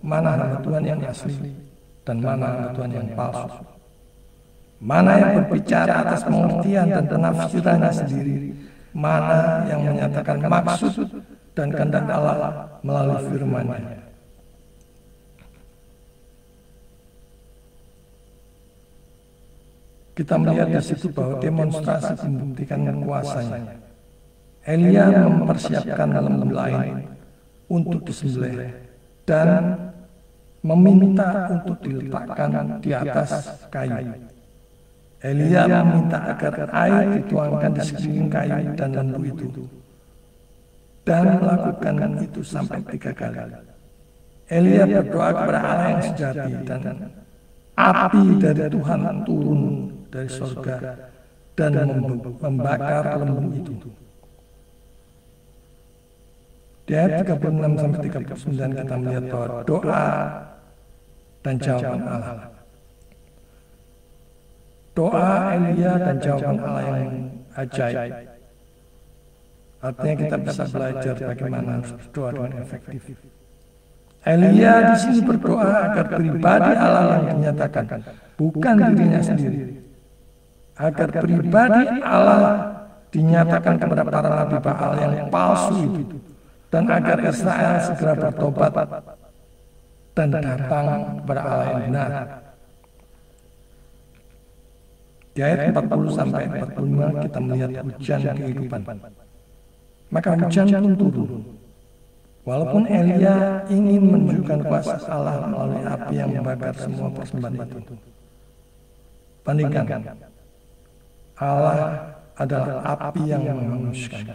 mana hamba Tuhan yang asli dan mana hamba Tuhan yang palsu, mana yang berbicara atas pengertian dan penafsirannya sendiri, mana yang menyatakan maksud dan kehendak Allah melalui firman-Nya. Kita melihat di situ bahwa demonstrasi membuktikan kuasanya. Elia mempersiapkan lembu lain untuk disembelih dan meminta untuk diletakkan di atas kayu. Elia meminta agar air dituangkan di sekeliling kayu dan lembu itu, dan melakukan itu sampai 3 kali. Elia berdoa kepada Allah yang sejati, dan api dari Tuhan turun dari surga dan membakar lembu itu. Di ayat 36-39 kita melihat bahwa doa dan jawaban Allah. Doa Elia dan jawaban Allah yang ajaib. Artinya kita bisa belajar bagaimana berdoa dengan efektif. Elia di sini berdoa agar pribadi Allah yang dinyatakan, bukan dirinya sendiri. Agar pribadi Allah dinyatakan kepada para nabi Baal yang palsu itu, dan agar Israel segera bertobat dan datang kepada Allah yang benar. Di ayat 40-45 kita melihat hujan kehidupan. Maka hujan pun turun. Walaupun Elia ingin menunjukkan kuasa Allah melalui api yang membakar semua persembahan itu. Bandingkan, Allah adalah api yang menghanguskan,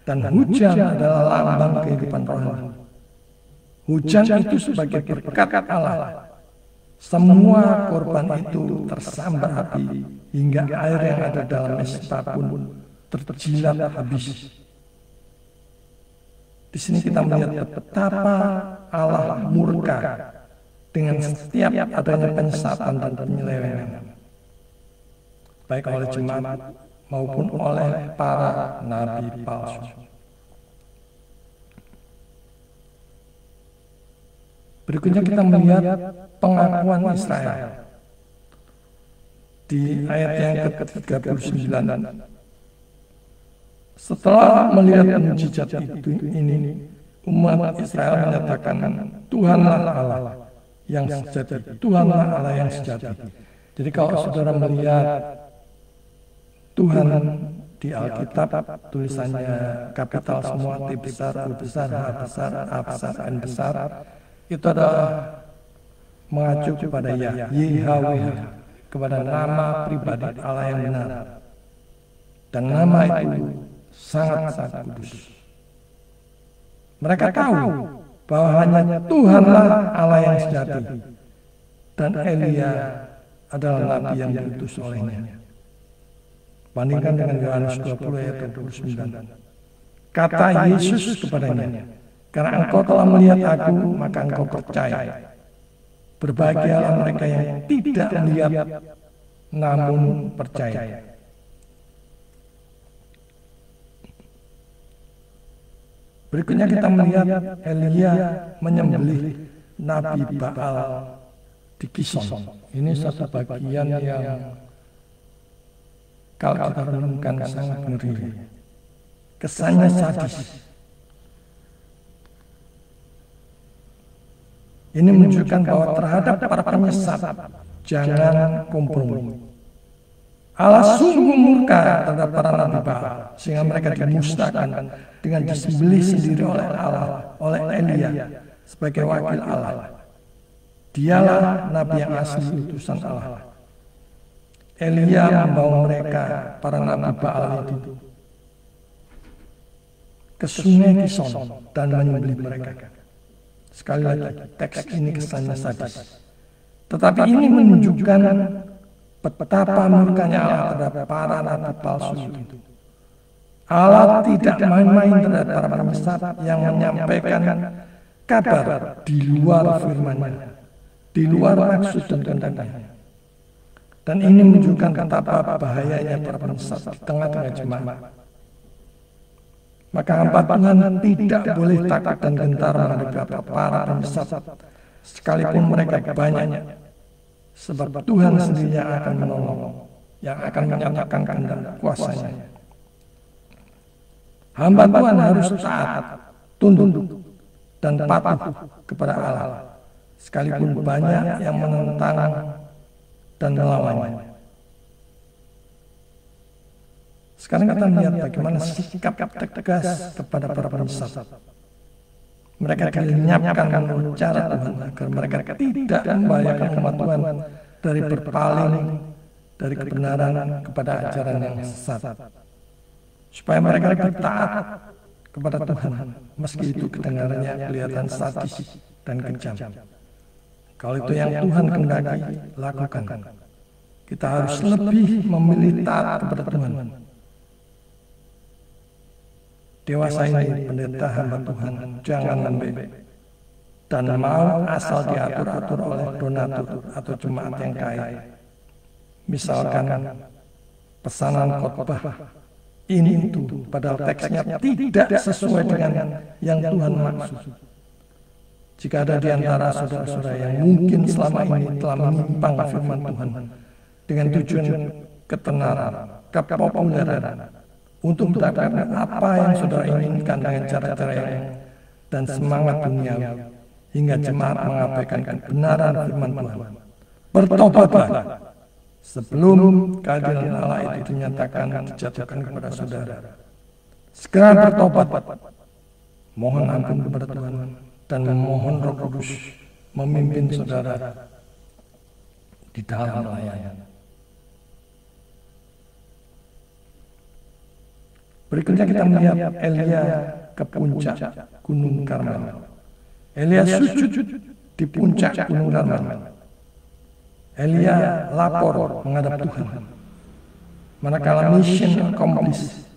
dan hujan adalah lambang kehidupan rohani. Hujan itu sebagai berkat Allah. Semua korban itu tersambar api hingga air yang ada dalam mesbah pun terjilat habis. Di sini kita melihat betapa Allah murka dengan setiap adanya penyesatan dan penyelewengan, baik oleh jemaat maupun oleh para nabi palsu. Berikutnya kita melihat pengakuan Israel di ayat yang ke-39. Setelah melihat mujizat ini, umat Israel menyatakan, Tuhanlah Allah yang sejati, Tuhanlah Allah yang sejati. Jadi kalau saudara melihat Tuhan di Alkitab, tulisannya kapital semua, T besar, U besar, H besar, A besar, N besar, itu adalah mengacu kepada Yahweh, kepada nama pribadi Allah yang benar. Dan nama itu sangat-sangat kudus. Mereka tahu bahwa hanya Tuhanlah Allah yang sejati, dan Elia adalah nabi yang diutus olehnya. Bandingkan dengan Yohanes 20 ayat 29. Kata Yesus kepadanya, karena engkau telah melihat aku, maka engkau percaya. Berbahagialah mereka yang tidak melihat, namun percaya. Berikutnya kita melihat Elia menyembelih Nabi Baal di Kison. Ini satu bagian yang kalau kita renungkan sangat ngeri. Kesannya sadis. Ini menunjukkan bahwa terhadap para penyesat jangan kompromi. Allah sungguh murka terhadap para nabi Baal, sehingga mereka dimusnahkan dengan disembelih sendiri oleh Allah, oleh Elia sebagai wakil Allah. Dialah nabi yang asli utusan Allah. Elia membawa mereka, para nabi Baal itu, ke sungai Kison dan menyembelih mereka. Sekali lagi, teks ini kesannya sadis. Tetapi ini menunjukkan betapa murkanya Allah terhadap para nabi palsu itu. Allah tidak main-main terhadap para penyesat yang menyampaikan kabar di luar firman-Nya, di luar maksud dan kehendaknya. Dan ini menunjukkan betapa bahayanya para penyesat di tengah-tengah jemaat. Maka hamba Tuhan tidak boleh takut dan gentar menghadapi para penyesat, sekalipun mereka banyak, sebab Tuhan sendiri yang akan menolong, yang akan menyatakan kehendak kuasa-Nya. Hamba Tuhan harus taat, tunduk, dan patuh kepada Allah, sekalipun banyak yang menentang dan melawannya. Sekarang kita melihat bagaimana sikap tegas kepada para penyesat. Mereka dilenyapkan menurut cara Tuhan agar mereka tidak membahayakan umat Tuhan dari berpaling dari kebenaran kepada ajaran yang sesat. Supaya mereka lebih taat kepada Tuhan, meski itu kedengarannya kelihatan sadis dan kejam. Kalau itu yang Tuhan kehendaki, lakukan. Kita harus lebih memilih taat kepada Tuhan. Dewasa ini pendeta hamba Tuhan jangan lembek dan mau asal diatur-atur oleh donatur atau jemaat yang kaya. Misalkan pesanan khotbah ini itu, padahal teksnya tidak sesuai dengan yang Tuhan maksud. Jika ada di antara saudara-saudara yang mungkin selama ini telah menyimpang firman Tuhan dengan tujuan ketenaran, kepopuleran, untuk mendapatkan apa yang saudara inginkan dengan cara-cara yang dan semangat duniawi, hingga jemaat mengabaikan kebenaran firman Tuhan. Bertobatlah sebelum keadilan Allah itu dinyatakan dijatuhkan kepada saudara. Segera bertobat, mohon ampun kepada Tuhan, dan memohon Roh Kudus memimpin saudara di dalam pelayanan. Berikutnya kita melihat Elia ke puncak Gunung Karmel. Elia sujud di puncak Gunung Karmel. Elia lapor menghadap Tuhan. Manakala mission accomplished,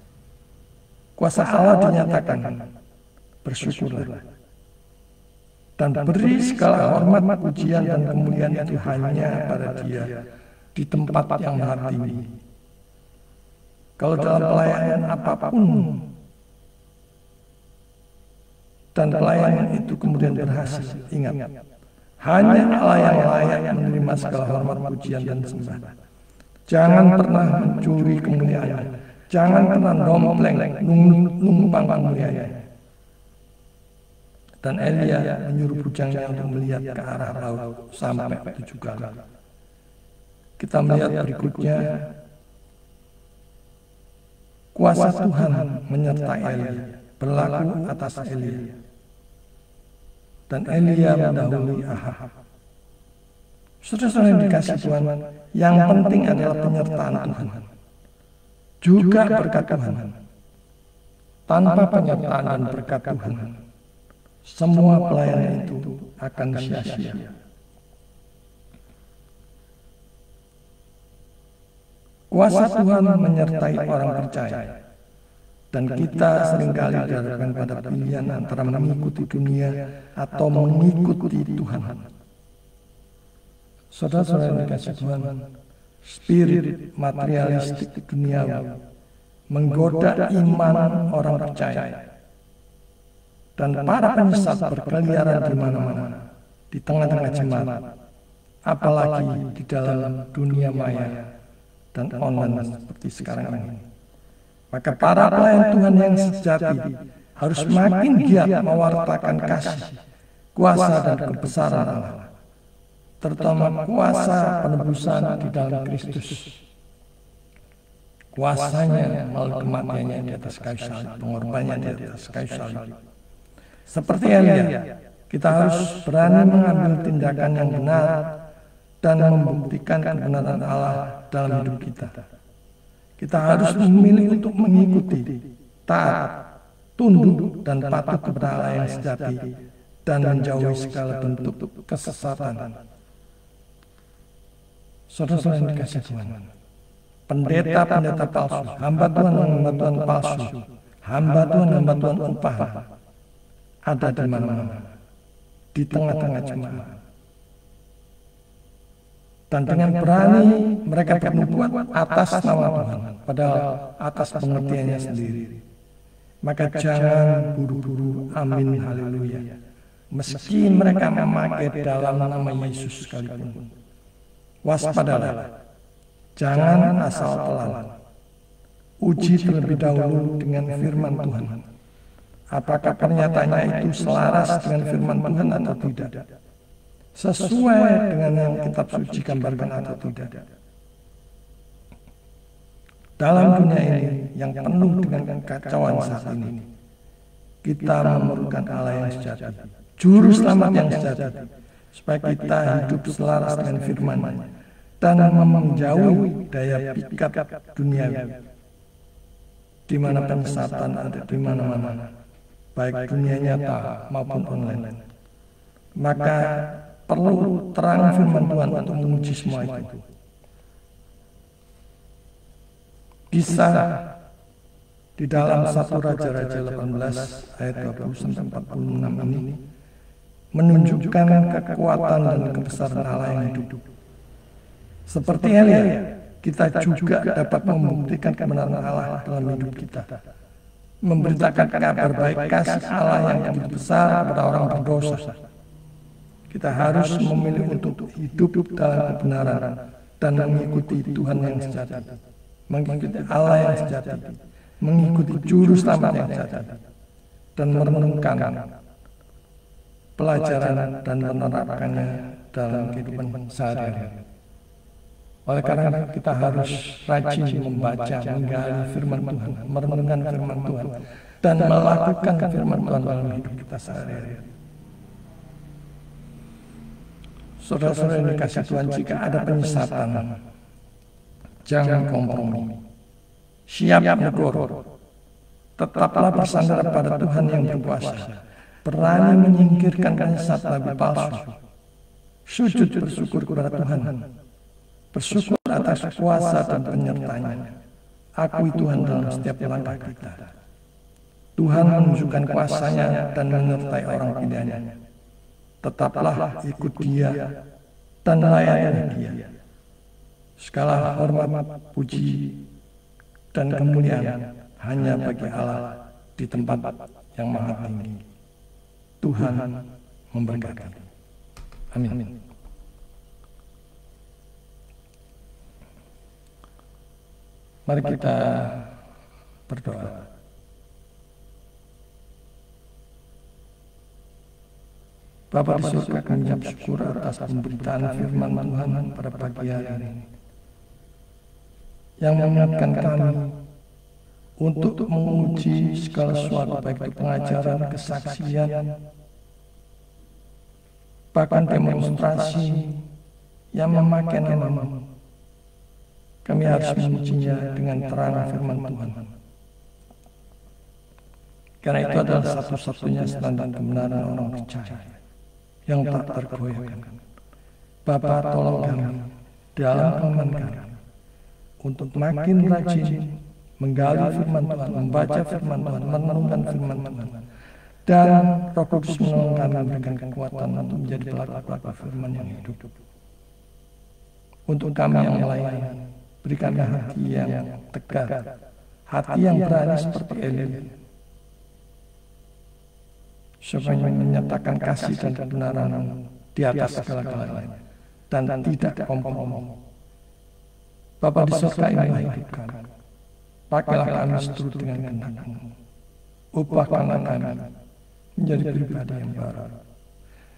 kuasa Allah dinyatakan, bersyukurlah. Dan beri segala hormat, pujian, dan kemuliaan itu hanya pada Dia di tempat yang maha tinggi. Kalau dalam pelayanan apapun dan pelayanan itu kemudian berhasil, ingat, hanya Allah yang layak menerima segala hormat, pujian, dan sembah. Jangan pernah mencuri kemuliaan, jangan pernah dompleng, numpang kemuliaan. Dan Elia menyuruh bujangnya untuk melihat ke arah laut sampai 7 kali. Kita melihat berikutnya, kuasa Tuhan menyertai Elia, berlaku atas Elia. Dan Elia mendahului Ahab. Saudara-saudara yang dikasih Tuhan, yang penting adalah penyertaan Tuhan, juga berkat Tuhan. Tanpa penyertaan dan berkat Tuhan, semua pelayanan itu akan sia-sia. Kuasa Tuhan menyertai orang percaya, dan kita seringkali dihadapkan pada pilihan antara mengikuti dunia atau mengikuti Tuhan. Saudara-saudara yang dikasih Tuhan, spirit materialistik duniawi menggoda iman orang percaya, dan para penyesat berkeliaran di mana-mana, di tengah-tengah jemaat, apalagi di dalam dunia maya dan online seperti sekarang ini. Maka para pelayan Tuhan yang sejati harus makin giat mewartakan kasih, kuasa, dan kebesaran Allah, terutama kuasa penebusan di dalam Kristus. Kuasanya melalui kematiannya di atas kayu salib, pengorbanannya di atas kayu salib. Seperti Elia, Kita harus berani mengambil tindakan yang benar dan membuktikan kebenaran Allah dalam hidup kita. Kita harus memilih untuk mengikuti, taat, tunduk, dan patuh kepada Allah yang sejati dan menjauhi segala bentuk kesesatan. Saudara-saudara yang dikasihi Tuhan, pendeta-pendeta palsu, hamba Tuhan palsu, hamba Tuhan upahan ada di mana-mana, di tengah-tengah jemaat. Dan dengan berani mereka bernubuat atas nama Tuhan, padahal atas pengertiannya sendiri. Maka jangan buru-buru amin haleluya, meski mereka memakai dalam nama Yesus sekalipun. Waspadalah, jangan asal telan. Uji terlebih dahulu dengan firman Tuhan. Apakah pernyataannya itu selaras dengan firman Tuhan atau tidak? Sesuai dengan yang kitab suci gambarkan atau tidak? Dalam dunia ini yang penuh dengan kekacauan saat ini, kita memerlukan Allah yang sejati, juru selamat yang sejati, supaya kita hidup selaras dengan firman-Nya dan menjauhi daya pikat duniawi, di mana penyesatan ada di mana-mana, baik dunia nyata maupun online. Maka perlu terang firman Tuhan untuk menguji semua itu. Kisah di dalam 1 Raja-Raja 18 ayat 20-46 ini menunjukkan kekuatan dan kebesaran Allah yang hidup. Seperti Elia, kita juga dapat membuktikan kebenaran Allah dalam hidup kita, memberitakan kabar baik kasih Allah yang begitu besar kepada orang berdosa. Kita harus memilih untuk hidup dalam kebenaran dan mengikuti Tuhan yang sejati, mengikuti Allah yang sejati, mengikuti juru selamat yang sejati, dan merenungkan pelajaran dan menerapkannya dalam kehidupan sehari-hari. Oleh karena kita harus rajin membaca, menggali firman Tuhan, merenungkan firman Tuhan, dan melakukan firman Tuhan dalam hidup kita sehari-hari. Saudara-saudara yang dikasihi Tuhan, jika ada penyesatan, jangan kompromi. Siap menegur. Tetaplah bersandar pada Tuhan yang berkuasa. Berani menyingkirkan penyesat nabi palsu. Sujud bersyukur kepada Tuhan. Bersyukur atas kuasa dan penyertanya. Akui Tuhan dalam setiap langkah kita. Tuhan menunjukkan kuasanya dan menyertai orang pilihannya. Tetaplah ikut Dia dan layani Dia. Segala hormat, puji, dan kemuliaan hanya bagi Allah di tempat yang maha tinggi. Tuhan memberkati. Amin. Mari kita berdoa. Bapa di surga, kami mengucap syukur atas pemberitaan firman Tuhan pada pagi hari ini, yang mengingatkan kami untuk menguji segala sesuatu, baik itu pengajaran, kesaksian, bahkan demonstrasi yang memakai nama-Mu. Kami harus mengujinya dengan terang firman Tuhan, karena itu adalah satu-satunya standar kebenaran orang percaya yang tak tergoyahkan. Bapa, tolong kami dalam iman kami untuk makin rajin menggali firman Tuhan, membaca firman Tuhan, merenungkan firman Tuhan, dan Roh Kudus menolong kami, memberikan kekuatan untuk menjadi pelaku-pelaku firman yang hidup. Untuk kami yang melayani, berikan hati yang tegar, hati yang berani seperti Elia, supaya menyatakan kasih dan kebenaran di atas segala-galanya dan tidak kompromi. Bapa di surga, inilah hidup kami. Pakailah kami seturut dengan kehendak-Mu. Ubahkanlah kami menjadi pribadi yang baru,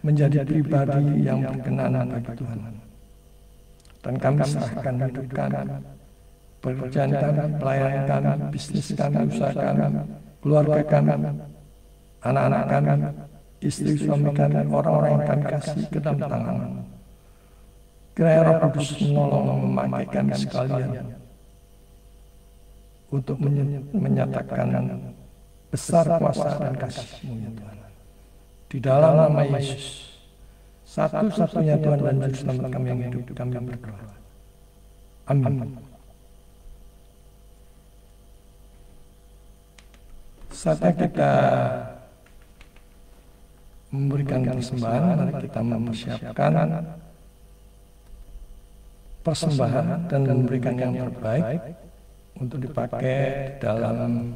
menjadi pribadi yang berkenan bagi Tuhan. Dan kami serahkan hidup kami, pekerjaan kami, pelayanan kami, bisnis kami, usaha kami, keluarga kami, anak-anak kami, istri suami kami, orang-orang yang kami kasih ke dalam tangan. Kiranya Roh Kudus menolong memakai kami sekalian untuk menyatakan besar kuasa dan kasih-Mu ya Tuhan. Di dalam nama Yesus, satu-satunya Tuhan dan Juru Selamat kami yang hidup, kami berdoa. Amin. Saatnya kita memberikan persembahan, mari kita mempersiapkan persembahan dan memberikan yang terbaik untuk dipakai dalam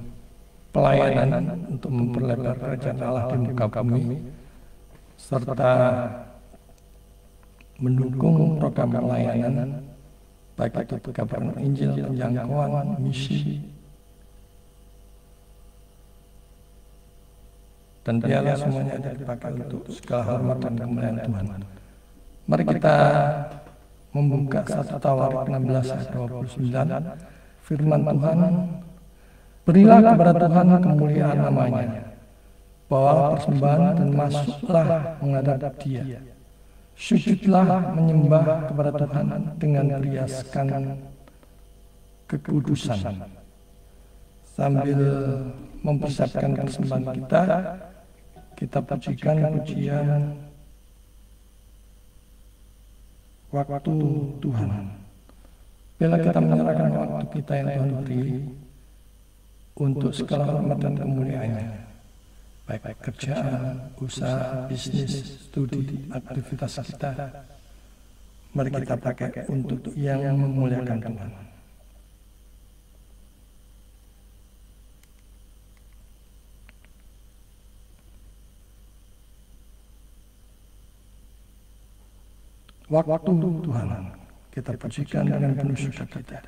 pelayanan untuk memperlebar kerajaan Allah di muka bumi, serta mendukung program pelayanan baik itu pekabaran Injil, penjangkauan, misi, dan biarlah semuanya dipakai untuk segala hormat dan kemuliaan Tuhan. Mari kita membuka 1 Tawarik 16 ayat 29. Firman Tuhan, berilah kepada Tuhan kemuliaan namanya, bawalah persembahan dan masuklah menghadap Dia. Sujudlah menyembah kepada Tuhan dengan meriaskan kekudusan. Sambil mempersiapkan persembahan kita pujikan pujian waktu Tuhan. Bila kita menyerahkan waktu kita yang Tuhan beri untuk segala hormat dan kemuliaan-Nya, baik kerjaan, usaha, bisnis, studi, aktivitas kita, mari kita pakai untuk yang memuliakan Tuhan. Waktu Tuhan kita pujikan dengan penuh sukacita.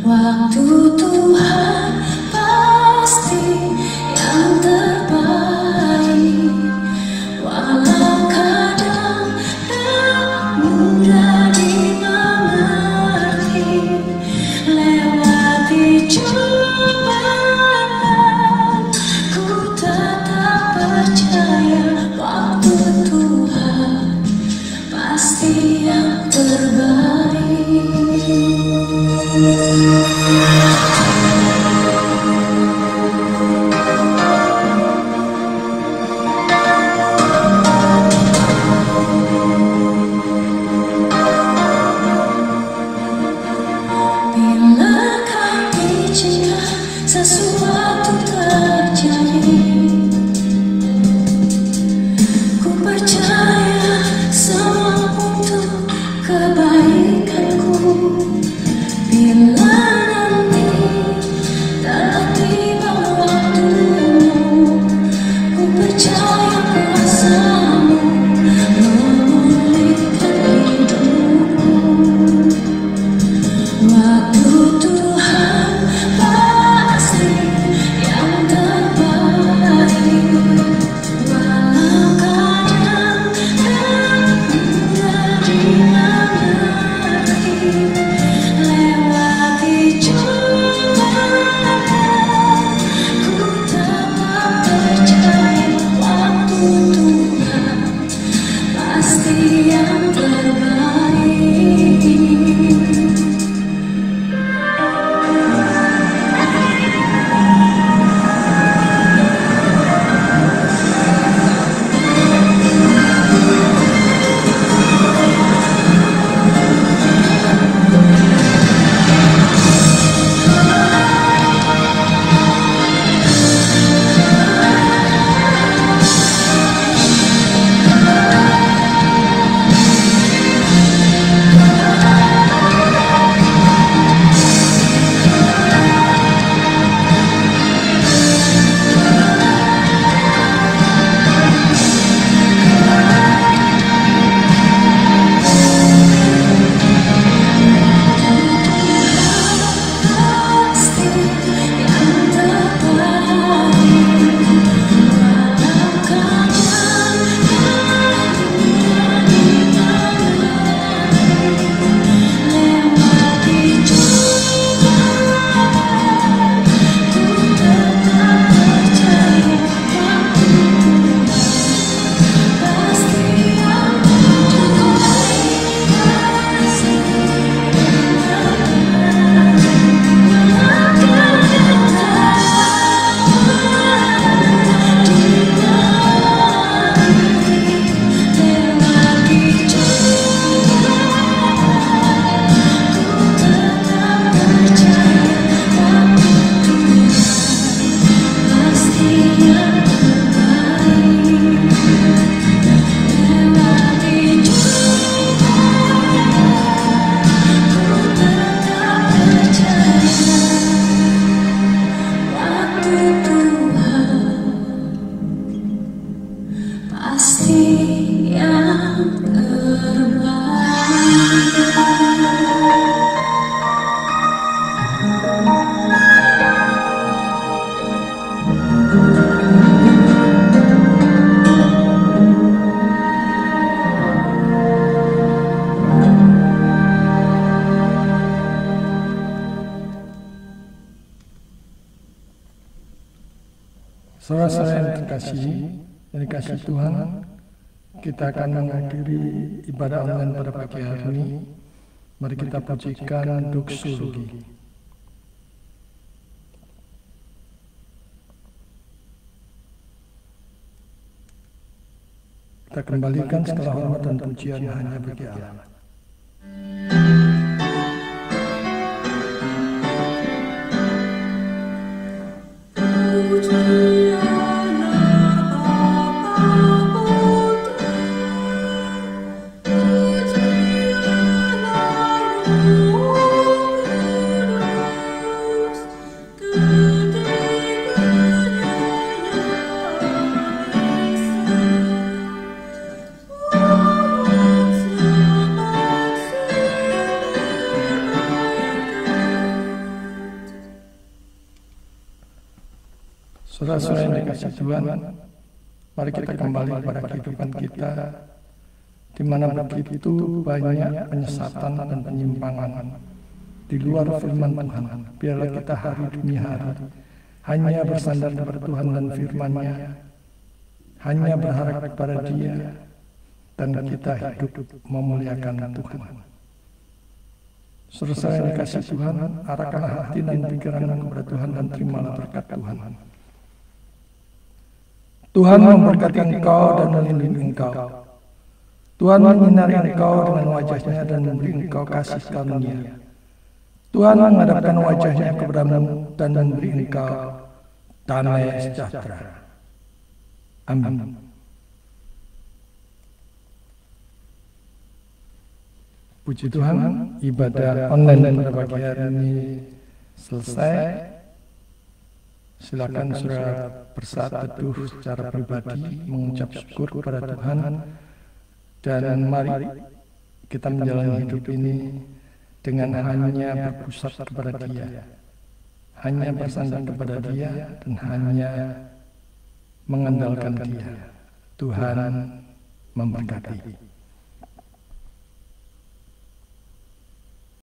Waktu Tuhan pasti yang terbaik. Saudara-saudara yang dikasihi Tuhan, kita akan mengakhiri ibadah online pada pagi hari ini. Mari kita pujikan doksologi. Kita kembalikan segala hormat dan pujian hanya bagi Allah. Saudara-saudara yang dikasihi Tuhan, mari kita kembali kepada kehidupan kita, di mana begitu banyak penyesatan dan penyimpangan di luar firman Tuhan. Biarlah kita hari demi hari hanya bersandar kepada Tuhan dan firman-Nya, hanya berharap kepada Dia, dan kita hidup memuliakan Tuhan. Saudara yang dikasihi Tuhan, arahkanlah hati dan pikiranmu kepada Tuhan dan terimalah berkat Tuhan. Tuhan memberkati engkau dan melindungi engkau. Tuhan menyinari engkau dengan wajah-Nya dan memberi engkau kasih karunia. Tuhan menghadapkan wajah-Nya kepadamu dan memberi engkau damai sejahtera. Amin. Puji Tuhan, ibadah online pada pagi hari ini selesai. Silakan saudara bersaat teduh secara pribadi, mengucap syukur kepada Tuhan, dan mari kita menjalani hidup ini dengan hanya berpusat kepada Dia, hanya bersandar kepada Dia, dan hanya mengandalkan Dia. Tuhan memberkati.